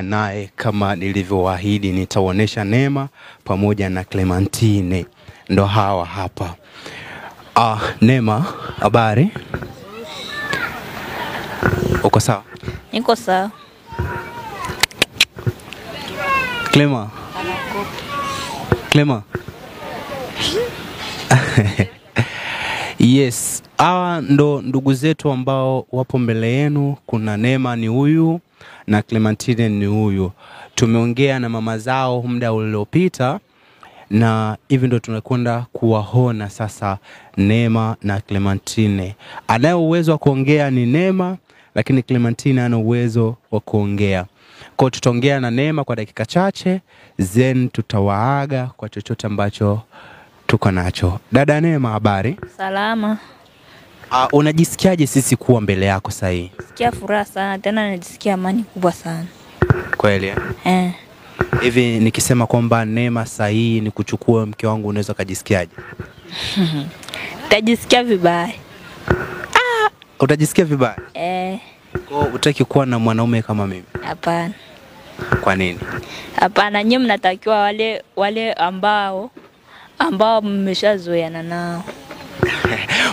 naye kama nilivyowaahidi nitaonesha Neema pamoja na Clementine. Ndo hawa hapa. Neema, habari? Uko sawa? Niko sawa. Clema. Yes, hawa ndo ndugu zetu ambao wapo mbele yenu. Kuna Neema ni huyu na Clementine ni huyu. Tumeongea na mama zao muda uliopita na hivi ndo tunakwenda kuwaona sasa Neema na Clementine. Anaye uwezo wa kuongea ni Neema, lakini Clementine ana uwezo wa kuongea. Kwa tutaongea na Neema kwa dakika chache, then tutawaaga kwa chochote ambacho tuko nacho. Dada Neema, habari? Salama. Unajisikiaje sisi kuwa mbele yako sasa hivi? Sikia furaha sana, tena najisikia amani kubwa sana. Kweli? Hivi nikisema kwamba Neema sasa hivi ni kuchukua mke wangu, unaweza kujisikiaje? Utajisikia vibaya. Utajisikia vibaya? Kwa utaki kuwa na mwanaume kama mimi? Hapana. Kwa nini? Hapana, nyinyi mnatakiwa wale ambao mmeshazoeana nao.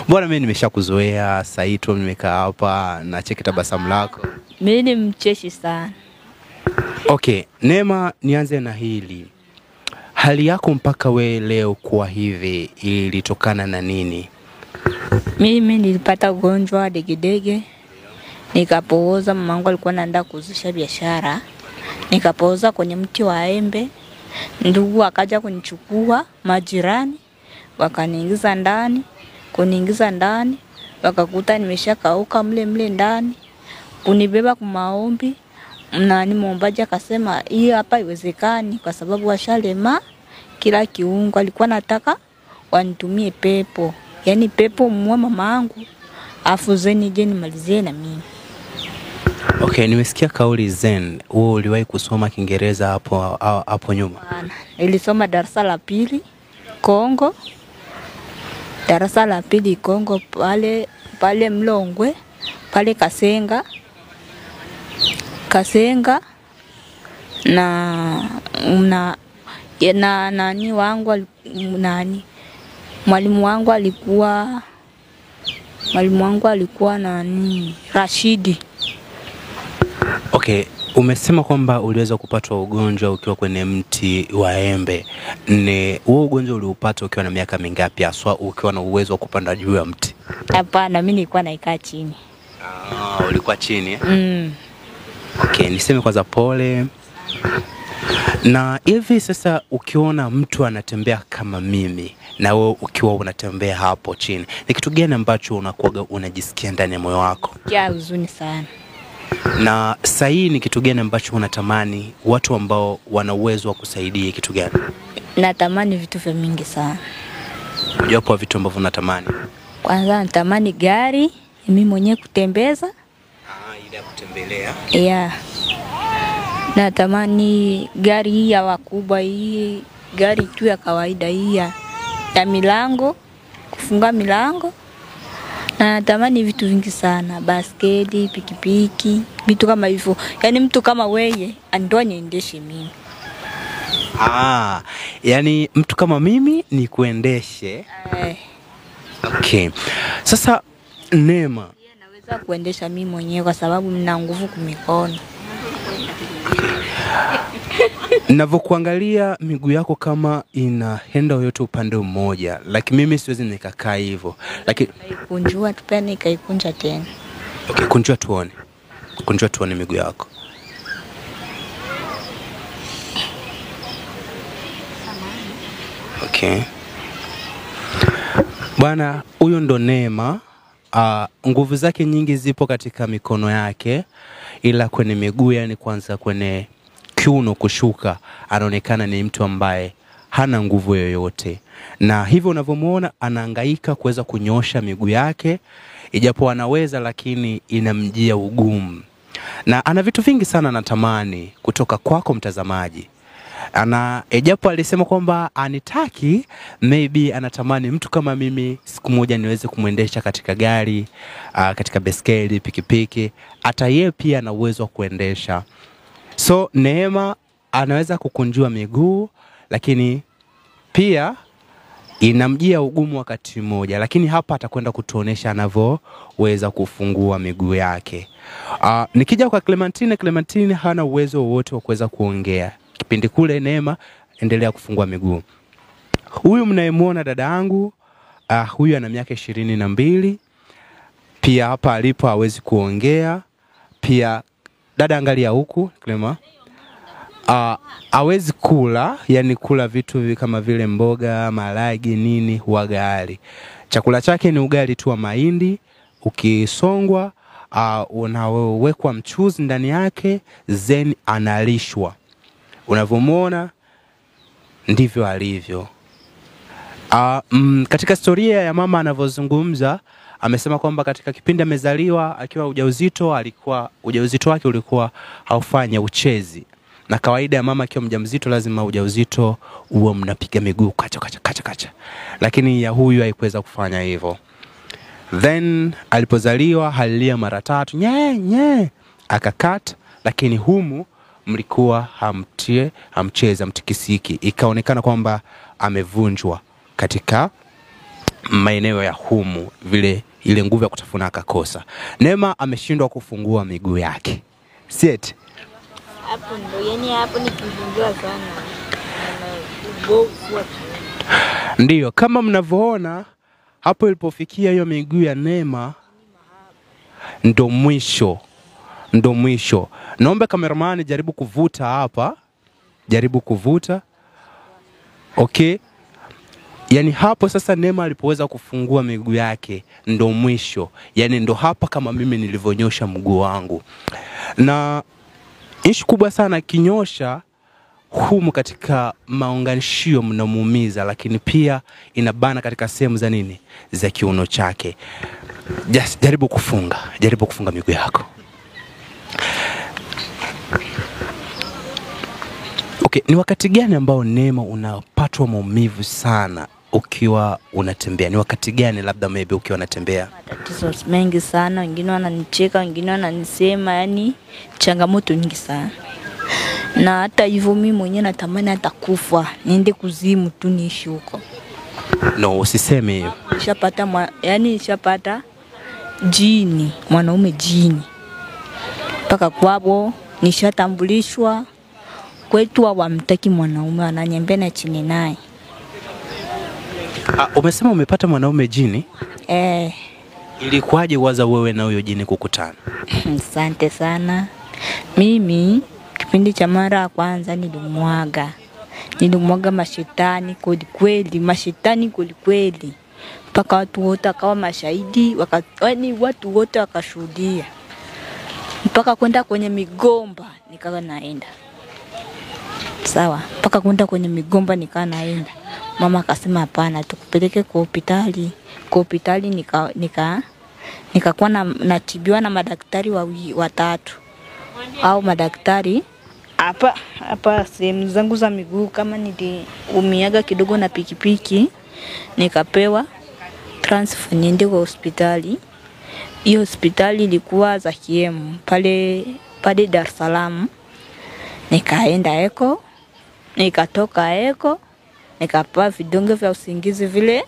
Mbona mimi nimeshakuzoea, sasa hivi tu nimekaa hapa na cheki tabasamu lako. Mimi ni mcheshi sana. Okay, Neema, nianze na hili. Hali yako mpaka we leo kuwa hivi ilitokana na nini? Mimi nilipata ugonjwa wa degedege. Nikapooza, mamangu alikuwa anaenda kuuzisha biashara. Nikapooza kwenye mti wa embe. Ndugu akaja kunichukua, majirani wakaniingiza ndani, kuniingiza ndani, wakakuta nimeshakauka mle ndani. Kunibeba kwa maombi, muombaji akasema hii hapa haiwezekani kwa sababu washalema kila kiungo. Alikuwa anataka wanitumie pepo. Yaani pepo muue mamangu, afu zeni je nimalizie na mimi. Okay, nimesikia kauli zen. Wewe uliwahi kusoma Kiingereza hapo nyuma? Nilisoma darasa la pili Kongo. Darasa la pili Kongo pale Mlongwe, pale Kasenga na mwalimu wangu alikuwa Rashidi. Okay, umesema kwamba uliweza kupatwa ugonjwa ukiwa kwenye mti wa embe. Huo ugonjwa uliupata ukiwa na miaka mingapi, haswa ukiwa na uwezo wa kupanda juu ya mti? Hapana, mimi nilikuwa naikaa chini. Ulikuwa chini? Okay, niseme kwanza pole. Na hivi sasa ukiona mtu anatembea kama mimi na wewe ukiwa unatembea hapo chini, ni kitu gani ambacho unakuwa unajisikia ndani ya moyo wako? Kia huzuni sana. Na sasa hii ni kitu gani ambacho unatamani watu ambao wana uwezo wa kusaidia kitu gani? Natamani vitu vya mingi sana. Mojawapo wa vitu ambavyo unatamani? Kwanza natamani gari, mimi mwenyewe kutembeza. Ile ya kutembelea. Yeah. Natamani gari hii ya wakubwa, hii gari tu ya kawaida hii ya milango, kufunga milango. Na natamani vitu vingi sana, basketi, pikipiki, vitu kama hivyo. Yaani mtu kama wewe ndio aniendeshe mimi. Yaani mtu kama mimi ni kuendeshe. Okay. Sasa Neema, naweza kuendesha mimi mwenyewe kwa sababu nina nguvu kumikono. Ninavyokuangalia miguu yako kama inaenda yote upande mmoja, lakini mimi siwezi nikakaa hivyo. Lakini kunjua tu pia nikaikunja tena. Okay, kunjua tuone. Kunjua tuone miguu yako. Okay. Bwana, huyo ndo Neema. Nguvu zake nyingi zipo katika mikono yake, ila kwenye miguu, yani kwanza kwenye kiuno kushuka, anaonekana ni mtu ambaye hana nguvu yoyote. Na hivyo unavyomuona anahangaika kuweza kunyosha miguu yake, ijapo anaweza lakini inamjia ugumu. Na ana vitu vingi sana anatamani kutoka kwako mtazamaji. Ijapo alisema kwamba anitaki, maybe anatamani mtu kama mimi siku moja niweze kumuendesha katika gari, katika baiskeli, pikipiki. Hata yeye pia ana uwezo wa kuendesha. So Neema anaweza kukunjua miguu, lakini pia inamjia ugumu wakati mmoja, lakini hapa atakwenda kutuonesha anavyoweza kufungua miguu yake. Nikija kwa Clementine hana uwezo wowote wa kuweza kuongea. Kipindi kule Neema endelea kufungua miguu. Huyu mnayemuona dada yangu, huyu ana miaka 22. Pia hapa alipo hawezi kuongea. Pia dada angalia huku Clema. Hawezi kula, yani kula vitu kama vile mboga, maragi nini ugali. Chakula chake ni ugali tu wa mahindi, ukisongwa unawekwa mchuzi ndani yake, then analishwa. Unavyomuona ndivyo alivyo. Katika historia ya mama anavyozungumza, amesema kwamba katika kipindi amezaliwa akiwa ujauzito wake ulikuwa haufanya uchezi. Na kawaida ya mama akiwa mjamzito lazima ujauzito uwe mnapiga miguu kacha. Lakini ya huyu haikuweza kufanya hivyo. Then alipozaliwa alilia mara 3, nye akakata, lakini humu mlikuwa hamcheza mtikisiki. Ikaonekana kwamba amevunjwa katika maeneo ya humu, vile ile nguvu ya kutafuna akakosa. Neema ameshindwa kufungua miguu yake. Siet. Hapo ndo yani hapo ni kuvunjwa sana. Ndiyo, kama mnavyoona hapo ilipofikia hiyo miguu ya Neema ndo mwisho. Naomba cameraman jaribu kuvuta hapa. Jaribu kuvuta. Okay. Yani hapo sasa Neema alipoweza kufungua miguu yake ndo mwisho. Yani ndo hapa kama mimi nilivyonyosha mguu wangu. Na ishu kubwa sana kinyosha humu katika maunganishio mnamuumiza, lakini pia inabana katika sehemu za nini? Za kiuno chake. Jaribu kufunga miguu yako. Okay, ni wakati gani ambao Neema unapatwa maumivu sana ukiwa unatembea? Ni wakati gani labda maybe ukiwa unatembea? Matatizo mengi sana, wengine wananicheka, wengine wananisema, yani changamoto nyingi sana. Na hata hivyo mimi mwenyewe natamani hata kufa, niende kuzimu tu niishi huko. No, usiseme hivyo. Nishapata jini, mwanaume jini. Paka kwabo nishatambulishwa. Kwetu hawamtaki mwanaume, ananiambia na chini naye. Umesema umepata mwanaume jini? Ilikuwaje waza wewe na huyo jini kukutana? Asante sana. Mimi kipindi cha mara ya kwanza nilimwaga mashetani kweli. Mpaka watu wote akawa mashahidi, watu wote wakashuhudia. Mpaka kwenda kwenye migomba nikawa naenda. Sawa, mpaka kwenda kwenye migomba nikawa naenda. Mama akasema hapana, tukupeleke kwa hospitali. Kwa hospitali nikakuwa natibiwa na madaktari 3. Au madaktari hapa sehemu zangu za miguu, kama niliumiaga kidogo na pikipiki, nikapewa transfer niende kwa hospitali. Hiyo hospitali ilikuwa za KM pale Dar es Salaam. Nikaenda Eko, nikatoka Eko, nikapewa vidonge vya usingizi vile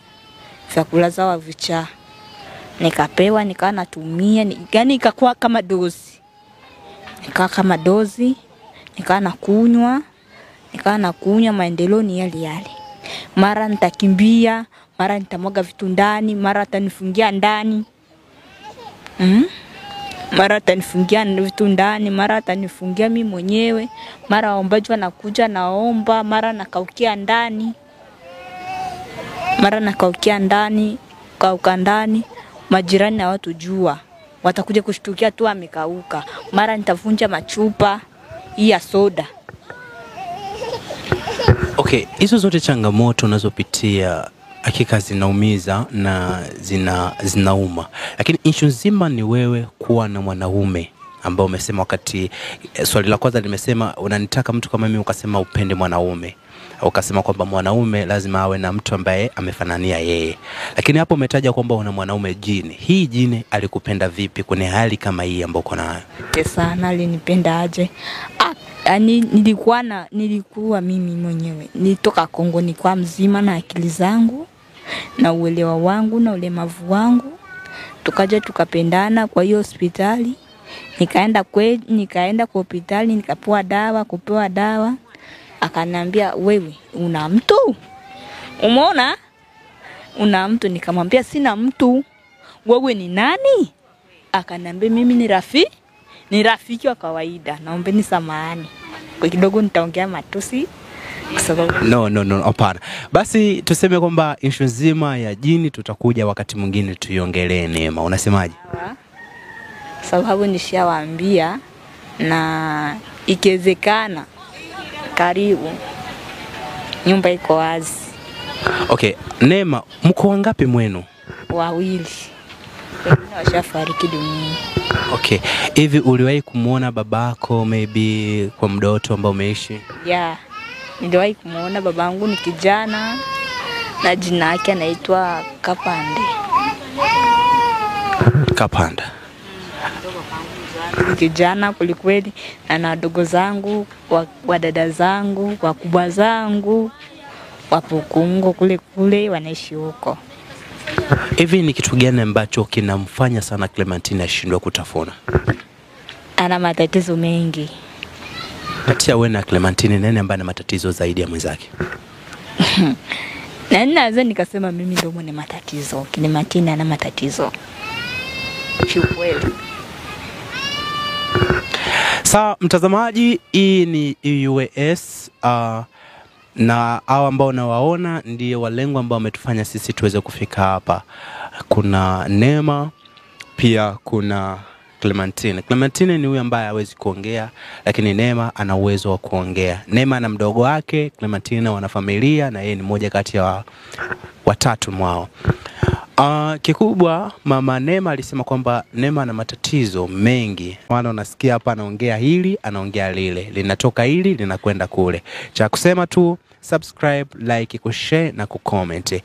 vya kulaza wa vichaa. Nikapewa, nikawa natumia, yani ikakuwa kama dozi. Nikawa nakunywa, maendeleo ni yale. Mara nitakimbia, mara nitamwaga vitu ndani, mara atanifungia ndani. Mara atanifungia vitu ndani, mara atanifungia mimi mwenyewe, mara waombaji wanakuja naomba, mara nakaukia ndani. Kauka ndani, majirani na watu jua watakuja kushtukia tu amekauka. Mara nitavunja machupa hii ya soda. Okay, hizo zote changamoto unazopitia hakika zinaumiza na zinauma. Lakini issue nzima ni wewe kuwa na mwanaume ambao umesema wakati swali la kwanza nimesema unanitaka mtu kama mimi, ukasema upende mwanaume. Ukasema kwamba mwanaume lazima awe na mtu ambaye amefanania yeye. Lakini hapo umetaja kwamba una mwanaume jini. Hii jini alikupenda vipi kwenye hali kama hii ambayo uko nayo? Sana alinipenda aje. yani nilikuwa mimi mwenyewe. Nilitoka Kongo nilikuwa mzima na akili zangu na uelewa wangu na ulemavu wangu. Tukaja tukapendana kwa hiyo hospitali. Nikaenda kwa hospitali kupewa dawa. Akaniambia, "Wewe una mtu? Umeona? Una mtu?" Nikamwambia, "Sina mtu." "Wewe ni nani?" Akaniambia, "Mimi ni rafiki wa kawaida. Naombeni samahani. Kwa kidogo nitaongea matusi kwa sababu No, hapana. Basi tuseme kwamba issue nzima ya jini tutakuja wakati mwingine tuiongelee Neema. Unasemaje? Sababu nishawaambia na ikiwezekana karibu. Nyumba iko wazi. Okay, Neema, mko wangapi mwenu? 2. Wengine washafariki dunia. Okay, hivi uliwahi kumuona babako maybe kwa muda wote ambao umeishi? Yeah. Niliwahi kumuona babangu, ni kijana na jina yake anaitwa Kapande. Kapanda. Ni kijana kweli na wadogo zangu, wa dada zangu, wakubwa zangu wapo Kongo kule wanaishi huko. Hivi ni kitu gani ambacho kinamfanya sana Clementine ashindwe kutafuna? Ana matatizo mengi. Kati ya wewe na Clementine nani ambaye ana matatizo zaidi ya mwenzake? Na naweza nikasema mimi ndio mwenye matatizo. Clementine ana matatizo. Kiukweli. Sawa mtazamaji, hii ni UAS na hao ambao nawaona ndio walengwa ambao wametufanya sisi tuweze kufika hapa. Kuna Neema, pia kuna Clementine. Clementine ni huyu ambaye hawezi kuongea, lakini Neema ana uwezo wa kuongea. Neema ana mdogo wake, Clementine wana familia na yeye ni mmoja kati ya watatu mwao. Kikubwa mama Neema alisema kwamba Neema ana matatizo mengi. Wana unasikia hapa anaongea hili, anaongea lile. Linatoka hili, linakwenda kule. Cha kusema tu subscribe, like, kushare na kucomment.